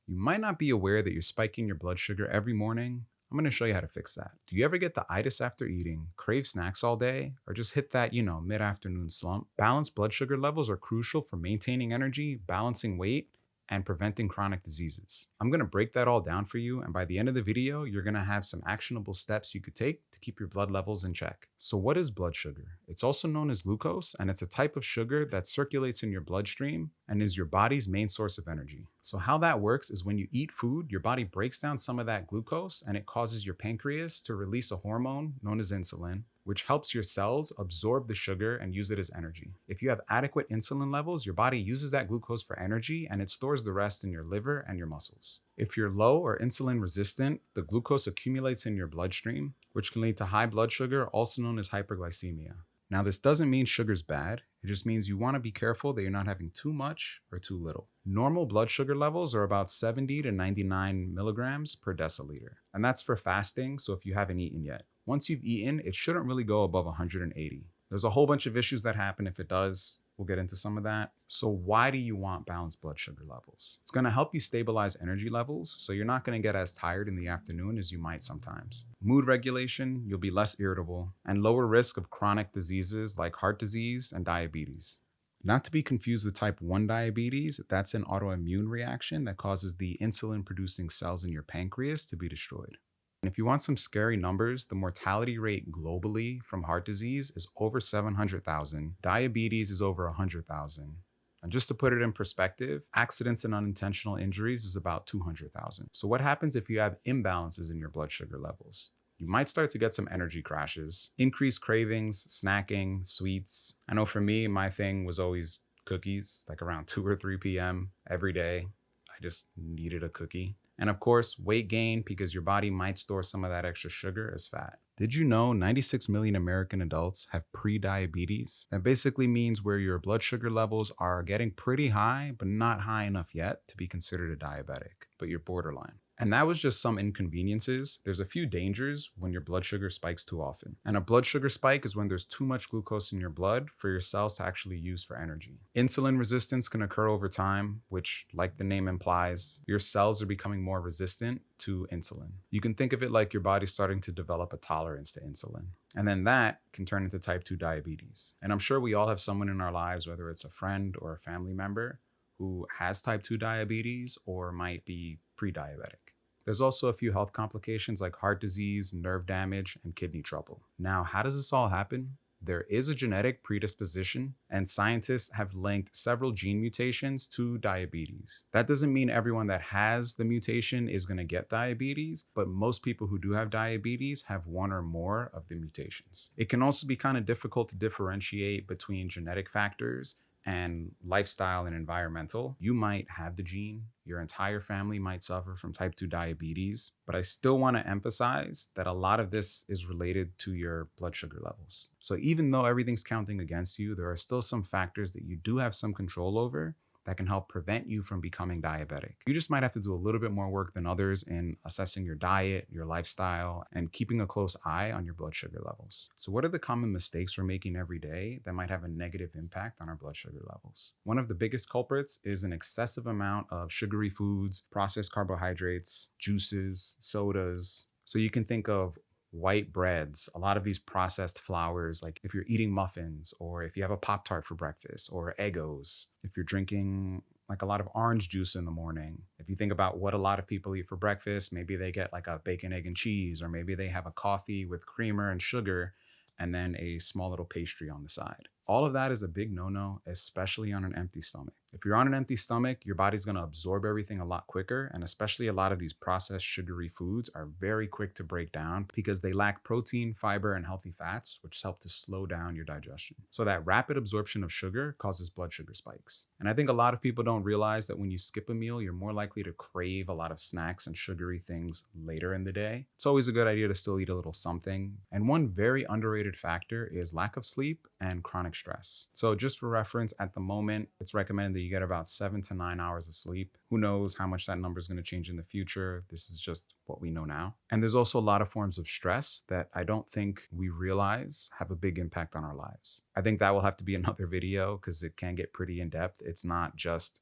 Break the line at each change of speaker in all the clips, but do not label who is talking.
You might not be aware that you're spiking your blood sugar every morning. I'm going to show you how to fix that. Do you ever get the itis after eating, crave snacks all day, or just hit that, mid afternoon slump? Balanced blood sugar levels are crucial for maintaining energy, balancing weight, and preventing chronic diseases. I'm going to break that all down for you, and by the end of the video, you're going to have some actionable steps you could take to keep your blood levels in check. So what is blood sugar? It's also known as glucose, and it's a type of sugar that circulates in your bloodstream and is your body's main source of energy. So how that works is when you eat food, your body breaks down some of that glucose and it causes your pancreas to release a hormone known as insulin, which helps your cells absorb the sugar and use it as energy. If you have adequate insulin levels, your body uses that glucose for energy and it stores the rest in your liver and your muscles. If you're low or insulin resistant, the glucose accumulates in your bloodstream, which can lead to high blood sugar, also known as hyperglycemia. Now, this doesn't mean sugar's bad. It just means you want to be careful that you're not having too much or too little. Normal blood sugar levels are about 70 to 99 milligrams per deciliter. And that's for fasting, so if you haven't eaten yet. Once you've eaten, it shouldn't really go above 180. There's a whole bunch of issues that happen if it does. We'll get into some of that. So why do you want balanced blood sugar levels? It's going to help you stabilize energy levels, so you're not going to get as tired in the afternoon as you might sometimes. Mood regulation, you'll be less irritable, and lower risk of chronic diseases like heart disease and diabetes. Not to be confused with type 1 diabetes, that's an autoimmune reaction that causes the insulin-producing cells in your pancreas to be destroyed. And if you want some scary numbers, the mortality rate globally from heart disease is over 700,000. Diabetes is over 100,000. And just to put it in perspective, accidents and unintentional injuries is about 200,000. So what happens if you have imbalances in your blood sugar levels? You might start to get some energy crashes, increased cravings, snacking, sweets. I know for me, my thing was always cookies, like around 2 or 3 p.m. every day. I just needed a cookie. And of course, weight gain because your body might store some of that extra sugar as fat. Did you know 96 million American adults have pre-diabetes? That basically means where your blood sugar levels are getting pretty high, but not high enough yet to be considered a diabetic, but you're borderline. And that was just some inconveniences. There's a few dangers when your blood sugar spikes too often. And a blood sugar spike is when there's too much glucose in your blood for your cells to actually use for energy. Insulin resistance can occur over time, which, like the name implies, your cells are becoming more resistant to insulin. You can think of it like your body's starting to develop a tolerance to insulin. And then that can turn into type 2 diabetes. And I'm sure we all have someone in our lives, whether it's a friend or a family member, who has type 2 diabetes or might be pre-diabetic. There's also a few health complications like heart disease, nerve damage, and kidney trouble. Now, how does this all happen? There is a genetic predisposition, and scientists have linked several gene mutations to diabetes. That doesn't mean everyone that has the mutation is going to get diabetes, but most people who do have diabetes have one or more of the mutations. It can also be kind of difficult to differentiate between genetic factors and lifestyle and environmental. You might have the gene, your entire family might suffer from type 2 diabetes, but I still want to emphasize that a lot of this is related to your blood sugar levels. So even though everything's counting against you, there are still some factors that you do have some control over that can help prevent you from becoming diabetic. You just might have to do a little bit more work than others in assessing your diet, your lifestyle, and keeping a close eye on your blood sugar levels. So what are the common mistakes we're making every day that might have a negative impact on our blood sugar levels? One of the biggest culprits is an excessive amount of sugary foods, processed carbohydrates, juices, sodas. So you can think of white breads, a lot of these processed flours, like if you're eating muffins or if you have a Pop-Tart for breakfast or Eggos, if you're drinking like a lot of orange juice in the morning. If you think about what a lot of people eat for breakfast, maybe they get like a bacon, egg, and cheese, or maybe they have a coffee with creamer and sugar and then a small little pastry on the side. All of that is a big no-no, especially on an empty stomach. If you're on an empty stomach, your body's going to absorb everything a lot quicker, and especially a lot of these processed sugary foods are very quick to break down because they lack protein, fiber, and healthy fats, which help to slow down your digestion. So that rapid absorption of sugar causes blood sugar spikes. And I think a lot of people don't realize that when you skip a meal, you're more likely to crave a lot of snacks and sugary things later in the day. It's always a good idea to still eat a little something. And one very underrated factor is lack of sleep and chronic stress. So just for reference, at the moment, it's recommended that you get about 7 to 9 hours of sleep. Who knows how much that number is going to change in the future? This is just what we know now. And there's also a lot of forms of stress that I don't think we realize have a big impact on our lives. I think that will have to be another video because it can get pretty in depth. It's not just,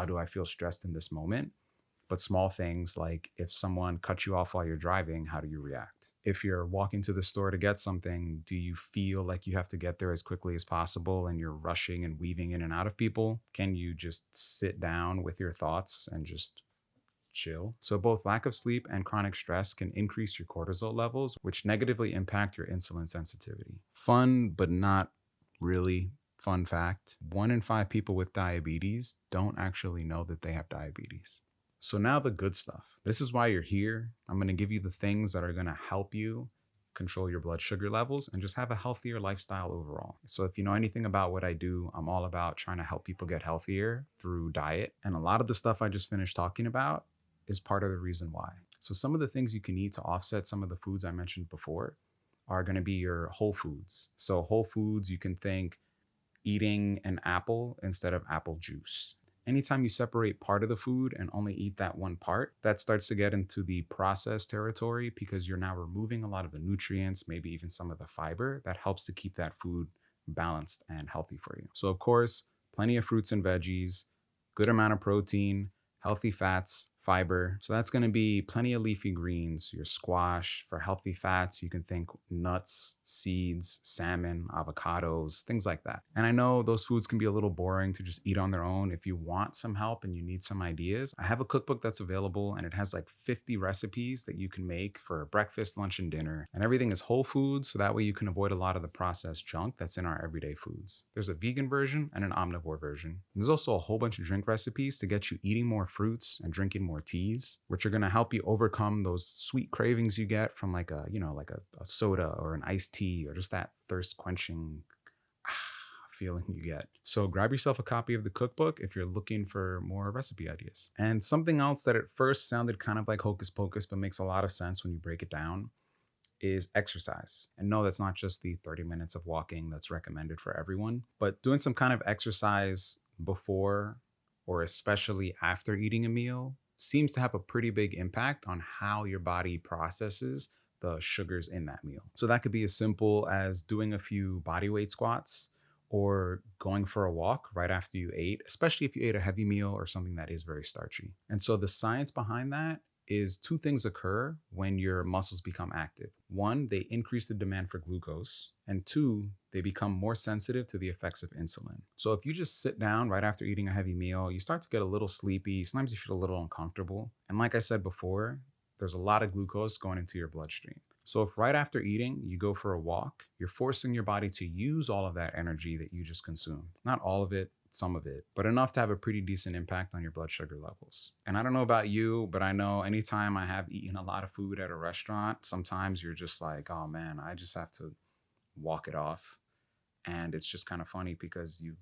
do I feel stressed in this moment? but small things like if someone cuts you off while you're driving, how do you react? If you're walking to the store to get something, do you feel like you have to get there as quickly as possible and you're rushing and weaving in and out of people? Can you just sit down with your thoughts and just chill? So both lack of sleep and chronic stress can increase your cortisol levels, which negatively impact your insulin sensitivity. Fun, but not really. Fun fact, 1 in 5 people with diabetes don't actually know that they have diabetes. So now the good stuff. This is why you're here. I'm going to give you the things that are going to help you control your blood sugar levels and just have a healthier lifestyle overall. So if you know anything about what I do, I'm all about trying to help people get healthier through diet. And a lot of the stuff I just finished talking about is part of the reason why. So some of the things you can eat to offset some of the foods I mentioned before are going to be your whole foods. So whole foods, you can think eating an apple instead of apple juice. Anytime you separate part of the food and only eat that one part, that starts to get into the processed territory because you're now removing a lot of the nutrients, maybe even some of the fiber that helps to keep that food balanced and healthy for you. So of course, plenty of fruits and veggies, good amount of protein, healthy fats, fiber. So that's going to be plenty of leafy greens, your squash. For healthy fats, you can think nuts, seeds, salmon, avocados, things like that. And I know those foods can be a little boring to just eat on their own. If you want some help and you need some ideas, I have a cookbook that's available and it has like 50 recipes that you can make for breakfast, lunch, and dinner. And everything is whole foods, so that way you can avoid a lot of the processed junk that's in our everyday foods. There's a vegan version and an omnivore version. There's also a whole bunch of drink recipes to get you eating more fruits and drinking more teas, which are going to help you overcome those sweet cravings you get from like a soda or an iced tea or just that thirst quenching feeling you get. So grab yourself a copy of the cookbook if you're looking for more recipe ideas. And something else that at first sounded kind of like hocus pocus, but makes a lot of sense when you break it down, is exercise. And no, that's not just the 30 minutes of walking that's recommended for everyone, but doing some kind of exercise before or especially after eating a meal seems to have a pretty big impact on how your body processes the sugars in that meal. So that could be as simple as doing a few body weight squats or going for a walk right after you ate, especially if you ate a heavy meal or something that is very starchy. And so the science behind that is two things occur when your muscles become active. One, they increase the demand for glucose, and two, they become more sensitive to the effects of insulin. So if you just sit down right after eating a heavy meal, you start to get a little sleepy, sometimes you feel a little uncomfortable. And like I said before, there's a lot of glucose going into your bloodstream. So if right after eating, you go for a walk, you're forcing your body to use all of that energy that you just consumed. Not all of it, some of it, but enough to have a pretty decent impact on your blood sugar levels. And I don't know about you, but I know anytime I have eaten a lot of food at a restaurant, sometimes you're just like, oh man, I just have to walk it off. And it's just kind of funny because you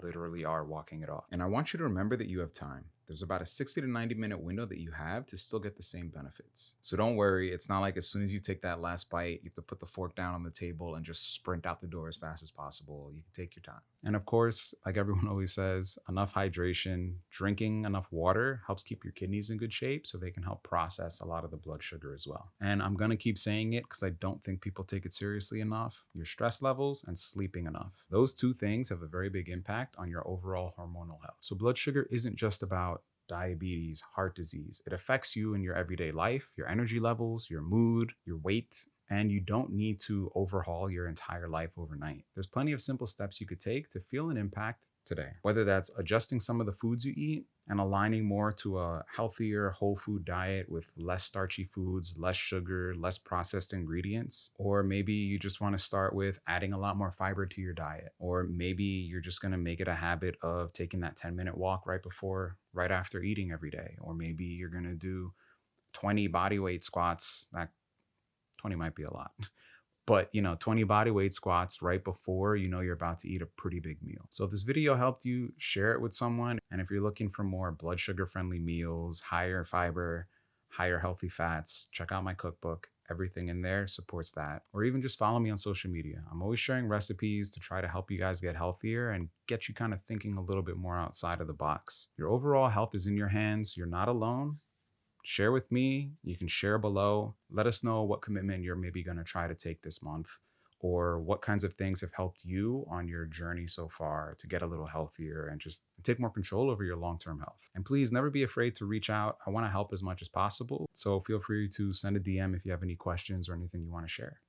literally are walking it off. And I want you to remember that you have time. There's about a 60 to 90 minute window that you have to still get the same benefits. So don't worry. It's not like as soon as you take that last bite, you have to put the fork down on the table and just sprint out the door as fast as possible. You can take your time. And of course, like everyone always says, enough hydration, drinking enough water helps keep your kidneys in good shape so they can help process a lot of the blood sugar as well. And I'm going to keep saying it because I don't think people take it seriously enough. Your stress levels and sleeping enough. Those two things have a very big impact on your overall hormonal health. So blood sugar isn't just about diabetes, heart disease. It affects you in your everyday life, your energy levels, your mood, your weight, and you don't need to overhaul your entire life overnight. There's plenty of simple steps you could take to feel an impact today, whether that's adjusting some of the foods you eat and aligning more to a healthier whole food diet with less starchy foods, less sugar, less processed ingredients. Or maybe you just want to start with adding a lot more fiber to your diet. Or maybe you're just going to make it a habit of taking that 10-minute walk right after eating every day. Or maybe you're going to do 20 body weight squats. That 20 might be a lot. But 20 body weight squats right before you're about to eat a pretty big meal. So if this video helped you, share it with someone. And if you're looking for more blood sugar friendly meals, higher fiber, higher healthy fats, check out my cookbook. Everything in there supports that. Or even just follow me on social media. I'm always sharing recipes to try to help you guys get healthier and get you kind of thinking a little bit more outside of the box. Your overall health is in your hands. You're not alone. Share with me. You can share below. Let us know what commitment you're maybe going to try to take this month or what kinds of things have helped you on your journey so far to get a little healthier and just take more control over your long term health. And please never be afraid to reach out. I want to help as much as possible. So feel free to send a DM if you have any questions or anything you want to share.